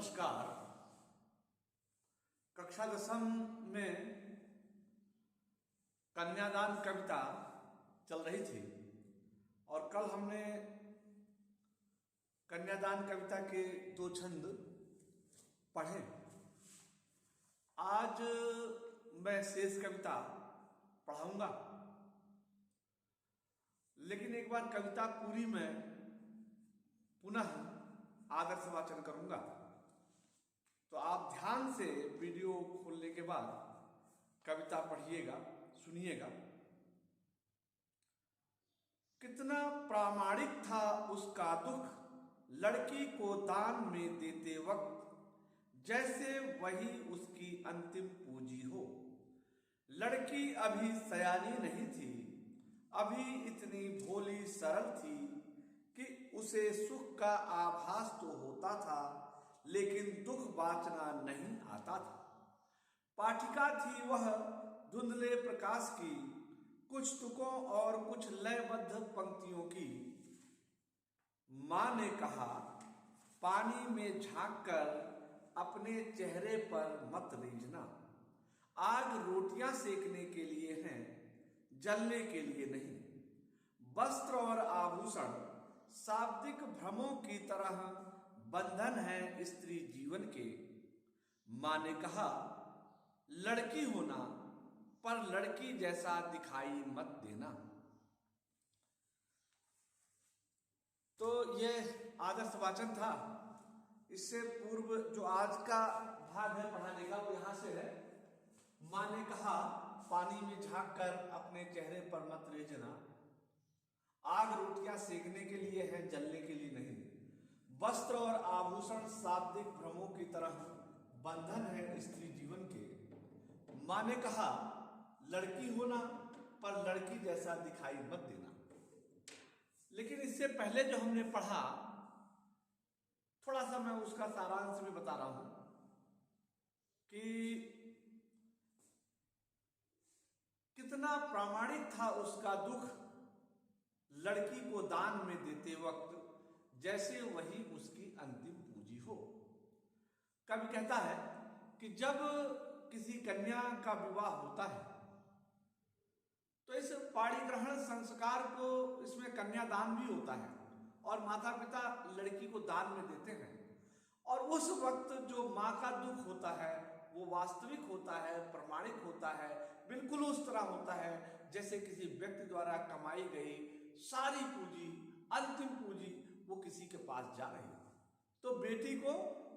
नमस्कार। कक्षा 10 में कन्यादान कविता चल रही थी और कल हमने कन्यादान कविता के 2 छंद पढ़े। आज मैं शेष कविता पढ़ाऊंगा, लेकिन एक बार कविता पूरी में पुनः आदर्श वाचन करूंगा, तो आप ध्यान से वीडियो खोलने के बाद कविता पढ़िएगा, सुनिएगा। कितना प्रामाणिक था उसका दुख, लड़की को दान में देते वक्त, जैसे वही उसकी अंतिम पूंजी हो। लड़की अभी सयानी नहीं थी, अभी इतनी भोली सरल थी कि उसे सुख का आभास तो होता था, लेकिन दुख बाँचना नहीं आता था। पाठिका थी वह धुंधले प्रकाश की, कुछ तुकों और कुछ लयबद्ध पंक्तियों की। माँ ने कहा, पानी में झांककर अपने चेहरे पर मत रीझना। आग रोटियां सेकने के लिए हैं, जलने के लिए नहीं। वस्त्र और आभूषण शाब्दिक भ्रमों की तरह बंधन है स्त्री जीवन के। माँ ने कहा, लड़की होना पर लड़की जैसा दिखाई मत देना। तो यह आदर्श वाचन था। इससे पूर्व जो आज का भाग है पढ़ाने का, वो यहां से है। माँ ने कहा, पानी में झांककर अपने चेहरे पर मत रीझना। आग रोटियां सेकने के लिए है, जलने के लिए नहीं। वस्त्र और आभूषण शाब्दिक भ्रमों की तरह बंधन है स्त्री जीवन के। माँ ने कहा, लड़की होना पर लड़की जैसा दिखाई मत देना। लेकिन इससे पहले जो हमने पढ़ा, थोड़ा सा मैं उसका सारांश भी बता रहा हूं कि कितना प्रामाणिक था उसका दुख, लड़की को दान में देते वक्त, जैसे वही उसकी अंतिम पूंजी हो। कवि कहता है कि जब किसी कन्या का विवाह होता है तो इस पाणिग्रहण संस्कार को, इसमें कन्यादान भी होता है और माता पिता लड़की को दान में देते हैं। और उस वक्त जो माँ का दुख होता है वो वास्तविक होता है, प्रमाणिक होता है, बिल्कुल उस तरह होता है जैसे किसी व्यक्ति द्वारा कमाई गई सारी पूंजी, अंतिम पूंजी वो किसी के पास जा रही है। तो बेटी को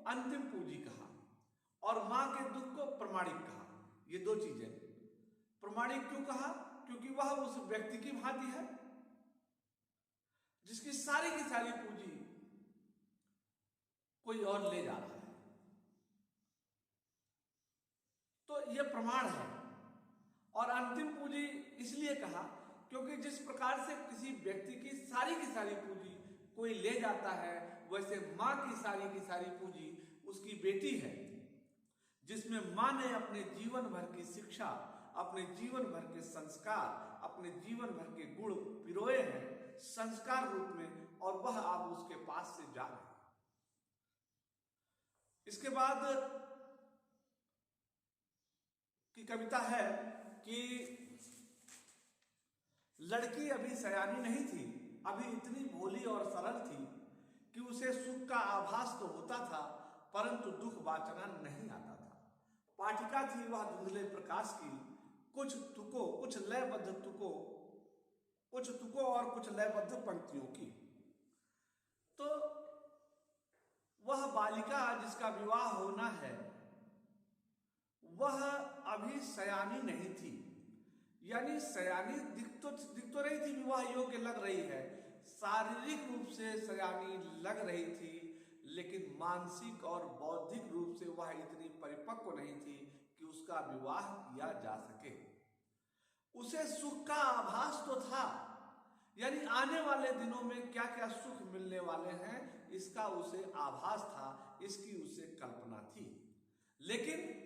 अंतिम पूंजी कहा और मां के दुख को प्रमाणिक कहा। ये 2 चीजें। प्रमाणिक क्यों कहा? क्योंकि वह उस व्यक्ति की भांति है जिसकी सारी की सारी पूंजी कोई और ले जा रहा है, तो यह प्रमाण है। और अंतिम पूंजी इसलिए कहा क्योंकि जिस प्रकार से किसी व्यक्ति की सारी पूंजी कोई ले जाता है, वैसे मां की सारी पूंजी उसकी बेटी है, जिसमें मां ने अपने जीवन भर की शिक्षा, अपने जीवन भर के संस्कार, अपने जीवन भर के गुण पिरोए हैं संस्कार रूप में, और वह आप उसके पास से जा रहे हैं। इसके बाद की कविता है कि लड़की अभी सयानी नहीं थी, अभी इतनी भोली और सरल थी कि उसे सुख का आभास तो होता था, परंतु दुख बाँचना नहीं आता था। पाठिका थी वह धुंधले प्रकाश की, कुछ लयबद्ध तुकों और कुछ लयबद्ध पंक्तियों की। तो वह बालिका जिसका विवाह होना है, वह अभी सयानी नहीं थी। यानी सयानी दिख तो रही थी, विवाह योग्य लग रही है, शारीरिक रूप से सयानी लग रही थी, लेकिन मानसिक और बौद्धिक रूप से वह इतनी परिपक्व नहीं थी कि उसका विवाह किया जा सके। उसे सुख का आभास तो था, यानी आने वाले दिनों में क्या क्या सुख मिलने वाले हैं इसका उसे आभास था, इसकी उसे कल्पना थी, लेकिन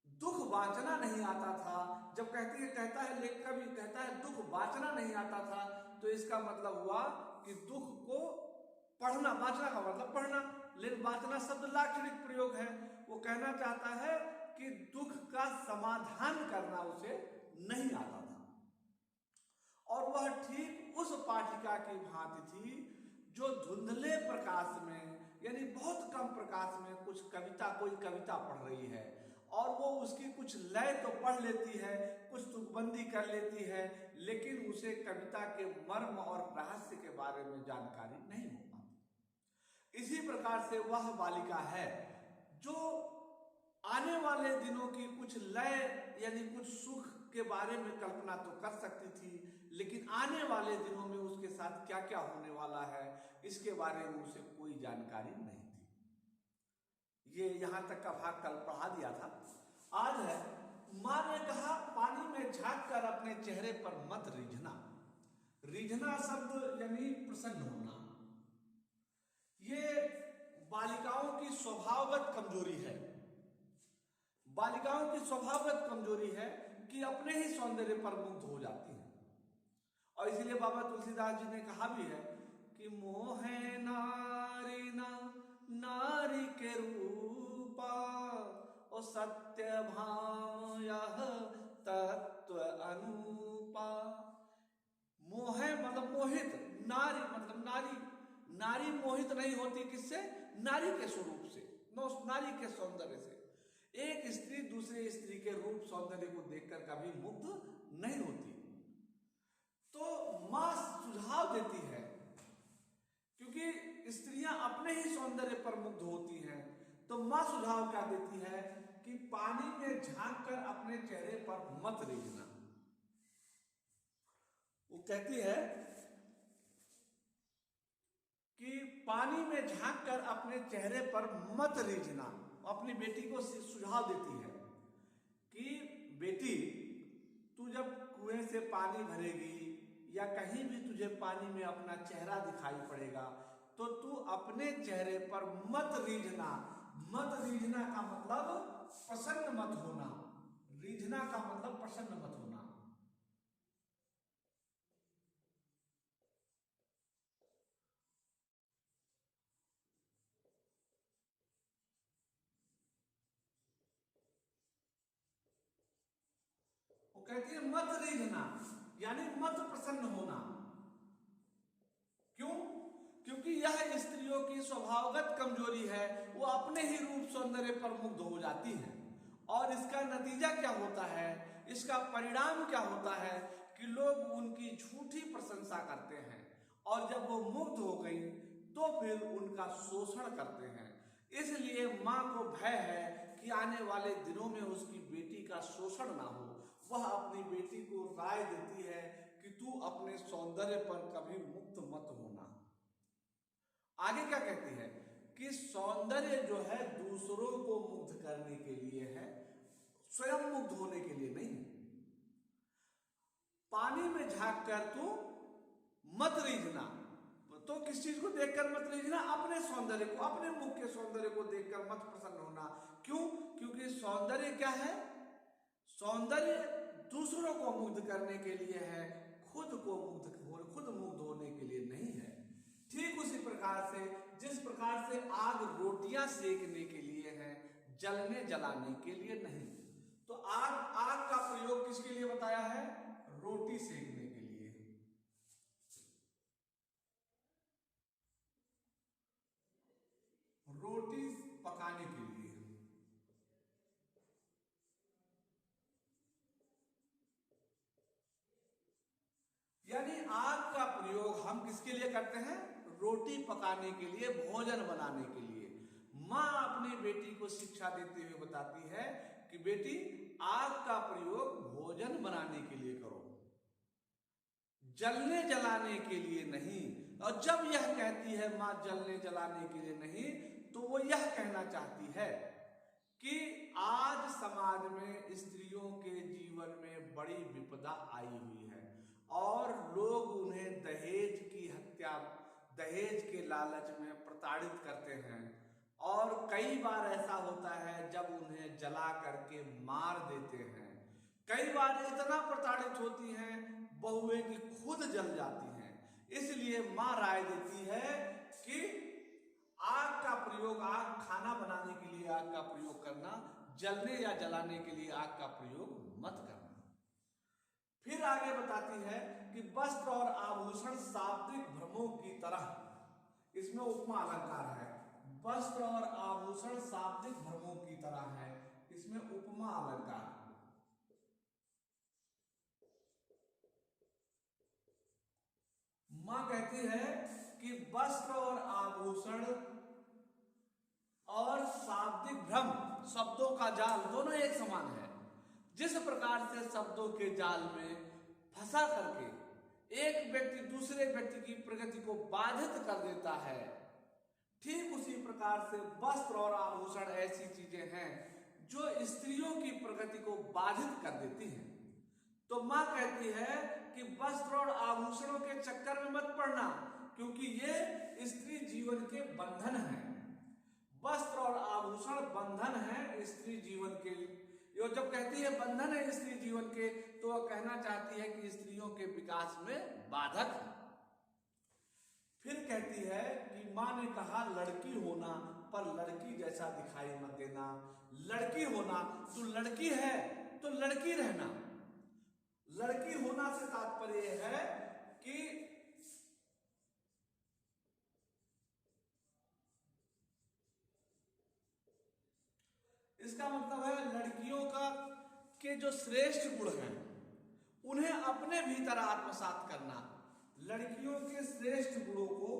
दुख बाँचना नहीं आता था। जब कहता है लेखक भी कहता है दुख बाँचना नहीं आता था, तो इसका मतलब हुआ कि दुख को पढ़ना, बाँचना का मतलब पढ़ना, लेकिन वासना शब्द लाक्षणिक प्रयोग है। वो कहना चाहता है कि दुख का समाधान करना उसे नहीं आता था। और वह ठीक उस पाठिका की भांति थी जो धुंधले प्रकाश में, यानी बहुत कम प्रकाश में कोई कविता पढ़ रही है और वो उसकी कुछ लय तो पढ़ लेती है, कुछ तुकबंदी कर लेती है, लेकिन उसे कविता के मर्म और रहस्य के बारे में जानकारी नहीं हो पाती। इसी प्रकार से वह बालिका है जो आने वाले दिनों की कुछ लय यानी कुछ सुख के बारे में कल्पना तो कर सकती थी, लेकिन आने वाले दिनों में उसके साथ क्या क्या होने वाला है इसके बारे में उसे कोई जानकारी नहीं थी। ये यहां तक का भाग कल पढ़ा दिया था। आज है, मां ने कहा पानी में झांक कर अपने चेहरे पर मत रीझना। रीझना शब्द यानी प्रसन्न होना। ये बालिकाओं की स्वभावगत कमजोरी है। बालिकाओं की स्वभावगत कमजोरी है कि अपने ही सौंदर्य पर मुग्ध हो जाती हैं। और इसीलिए बाबा तुलसीदास जी ने कहा भी है कि मोहे नारी ना नारी के रूपा ओ सत्य भाव यह तत्व अनुपा। मोहे मतलब मोहित, नारी मतलब नारी। नारी मोहित नहीं होती किससे? नारी के स्वरूप से, नारी के सौंदर्य से। एक स्त्री दूसरे स्त्री के रूप सौंदर्य को देखकर कभी मुग्ध नहीं होती। तो मां सुझाव देती है, क्योंकि स्त्रियां अपने ही सौंदर्य पर मुग्ध होती हैं, तो मां सुझाव क्या देती है कि पानी में झांक कर अपने चेहरे पर मत रीझना। वो कहती है कि पानी में झांक कर अपने चेहरे पर मत रीझना। अपनी बेटी को सुझाव देती है कि बेटी, तू जब कुएं से पानी भरेगी या कहीं भी तुझे पानी में अपना चेहरा दिखाई पड़ेगा तो तू अपने चेहरे पर मत रीझना। मत रीझना का मतलब प्रसन्न मत होना। रीझना का मतलब प्रसन्न मत होना। वो कहती है मत रीझना यानी मत प्रसन्न होना। क्यों? क्योंकि यह स्त्रियों की स्वभावगत कमजोरी है। वो अपने ही रूप सौंदर्य पर मुग्ध हो जाती हैं और इसका नतीजा क्या होता है, इसका परिणाम क्या होता है कि लोग उनकी झूठी प्रशंसा करते हैं और जब वो मुग्ध हो गई तो फिर उनका शोषण करते हैं। इसलिए मां को भय है कि आने वाले दिनों में उसकी बेटी का शोषण ना हो। वह अपनी बेटी को राय देती है कि तू अपने सौंदर्य पर कभी मुक्त मत होना। आगे क्या कहती है कि सौंदर्य जो है दूसरों को मुग्ध करने के लिए है, स्वयं मुग्ध होने के लिए नहीं। पानी में झांक कर तू मत रीझना। तो किस चीज को देखकर मत रीझना? अपने सौंदर्य को, अपने मुख के सौंदर्य को देखकर मत प्रसन्न होना। क्यों? क्योंकि सौंदर्य क्या है? सौंदर्य दूसरों को मुग्ध करने के लिए है, खुद मुग्ध होने के लिए नहीं है। ठीक उसी प्रकार से जिस प्रकार से आग रोटियां सेकने के लिए है, जलने जलाने के लिए नहीं। तो आग का प्रयोग किसके लिए बताया है? रोटी सेकने के लिए, रोटी पकाने के लिए। यानी आग का प्रयोग हम किसके लिए करते हैं? रोटी पकाने के लिए, भोजन बनाने के लिए। मां अपनी बेटी को शिक्षा देते हुए बताती है कि बेटी, आग का प्रयोग भोजन बनाने के लिए करो, जलने जलाने के लिए नहीं। और जब यह कहती है मां जलने जलाने के लिए नहीं, तो वो यह कहना चाहती है कि आज समाज में स्त्रियों के जीवन में बड़ी विपदा आई हुई है और लोग उन्हें दहेज की हत्या, दहेज के लालच में प्रताड़ित करते हैं। और कई बार ऐसा होता है जब उन्हें जला करके मार देते हैं। कई बार इतना प्रताड़ित होती हैं बहुएं कि खुद जल जाती हैं। इसलिए मां राय देती है कि आग का प्रयोग, आग खाना बनाने के लिए आग का प्रयोग करना, जलने या जलाने के लिए आग का प्रयोग मत करना। फिर आगे बताती है कि वस्त्र और आभूषण शाब्दिक भ्रमों की तरह, इसमें उपमा अलंकार है, वस्त्र और आभूषण शाब्दिक भ्रमों की तरह है, इसमें उपमा अलंकार। मां कहती है कि वस्त्र और आभूषण और शाब्दिक भ्रम, शब्दों का जाल दोनों एक समान है। जिस प्रकार से शब्दों के जाल में फंसा करके एक व्यक्ति दूसरे व्यक्ति की प्रगति को बाधित कर देता है, ठीक उसी प्रकार से वस्त्र और आभूषण ऐसी चीजें हैं जो स्त्रियों की प्रगति को बाधित कर देती हैं। तो मां कहती है कि वस्त्र और आभूषणों के चक्कर में मत पड़ना, क्योंकि ये स्त्री जीवन के बंधन हैं। वस्त्र और आभूषण बंधन है स्त्री जीवन के। ये जब कहती है बंधन है स्त्री जीवन के, तो वह कहना चाहती है कि स्त्रियों के विकास में बाधक है। फिर कहती है कि मां ने कहा लड़की होना पर लड़की जैसा दिखाई मत देना। लड़की होना, तू लड़की है तो लड़की रहना। लड़की होना से तात्पर्य है कि इसका मतलब है लड़कियों का के जो श्रेष्ठ गुण हैं उन्हें अपने भीतर आत्मसात करना। लड़कियों के श्रेष्ठ गुणों को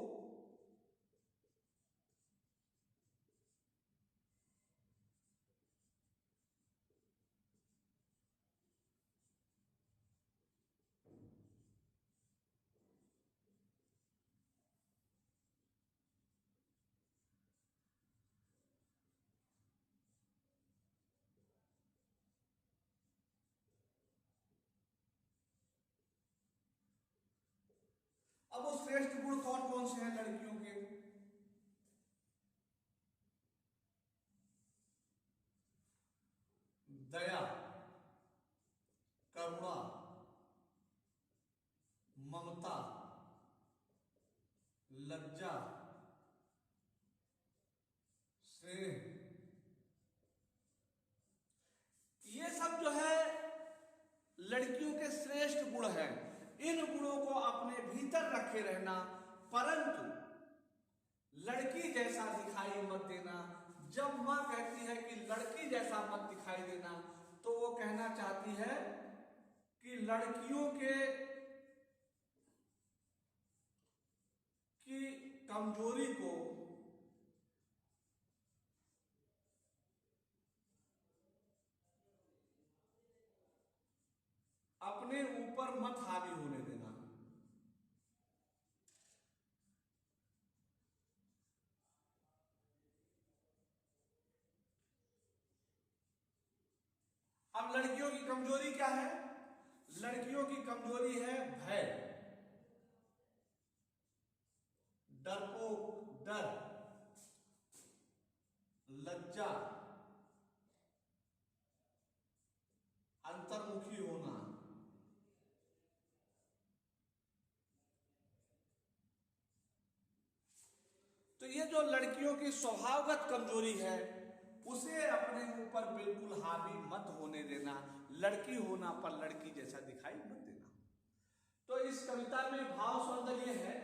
अब वो श्रेष्ठ गुण कौन कौन से हैं लड़कियों के? दया, करुणा, ममता, लज्जा, स्नेह, ये सब जो है लड़कियों के श्रेष्ठ गुण हैं। इन गुणों को अपने भीतर रखे रहना, परंतु लड़की जैसा दिखाई मत देना। जब मां कहती है कि लड़की जैसा मत दिखाई देना, तो वो कहना चाहती है कि लड़कियों की कमजोरी को अपने ऊपर मत हावी होने देना। अब लड़कियों की कमजोरी क्या है? लड़कियों की कमजोरी है भय, डरपोक, डर, लज्जा, अंतर्मुखी होना। तो ये जो लड़कियों की स्वभावगत कमजोरी है उसे अपने ऊपर बिल्कुल हावी मत होने देना। लड़की होना पर लड़की जैसा दिखाई मत देना। तो इस कविता में भाव सौंदर्य है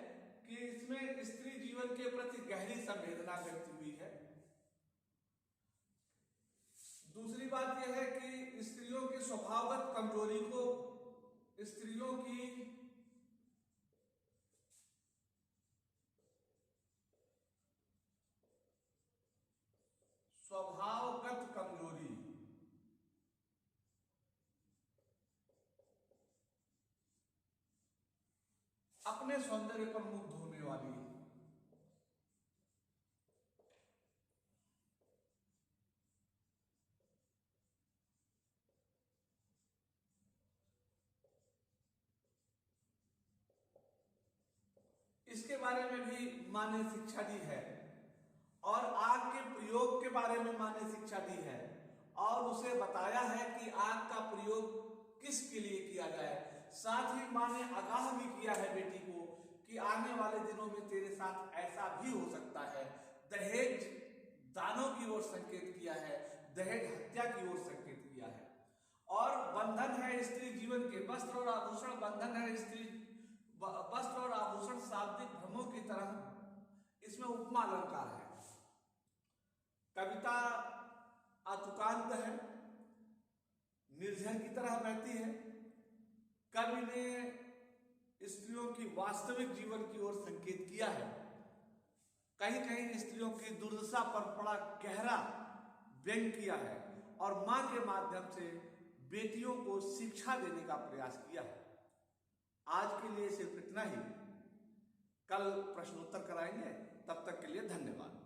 कि इसमें स्त्री जीवन के प्रति गहरी संवेदना व्यक्त हुई है। दूसरी बात यह है कि स्त्रियों की स्वभावगत कमजोरी को, स्त्रियों की स्वभावगत कमजोरी अपने सौंदर्य पर मुग्ध होने वाली, इसके बारे में भी मां ने शिक्षा दी है। और आग के प्रयोग के बारे में मां ने शिक्षा दी है और उसे बताया है कि आग का प्रयोग किसके लिए किया जाए। साथ ही मां ने आगाह भी किया है बेटी को कि आने वाले दिनों में तेरे साथ ऐसा भी हो सकता है। दहेज दानों की ओर संकेत किया है, दहेज हत्या की ओर संकेत किया है। और बंधन है स्त्री जीवन के, वस्त्र और आभूषण बंधन है स्त्री, वस्त्र और आभूषण शाब्दिक भ्रमों की तरह इसमें उपमा अलंकार है। कविता अतुकांत है, निर्झर की तरह बहती है। कवि ने स्त्रियों की वास्तविक जीवन की ओर संकेत किया है। कहीं कहीं स्त्रियों की दुर्दशा पर बड़ा गहरा व्यंग किया है और मां के माध्यम से बेटियों को शिक्षा देने का प्रयास किया है। आज के लिए सिर्फ इतना ही, कल प्रश्नोत्तर कराएंगे। तब तक के लिए धन्यवाद।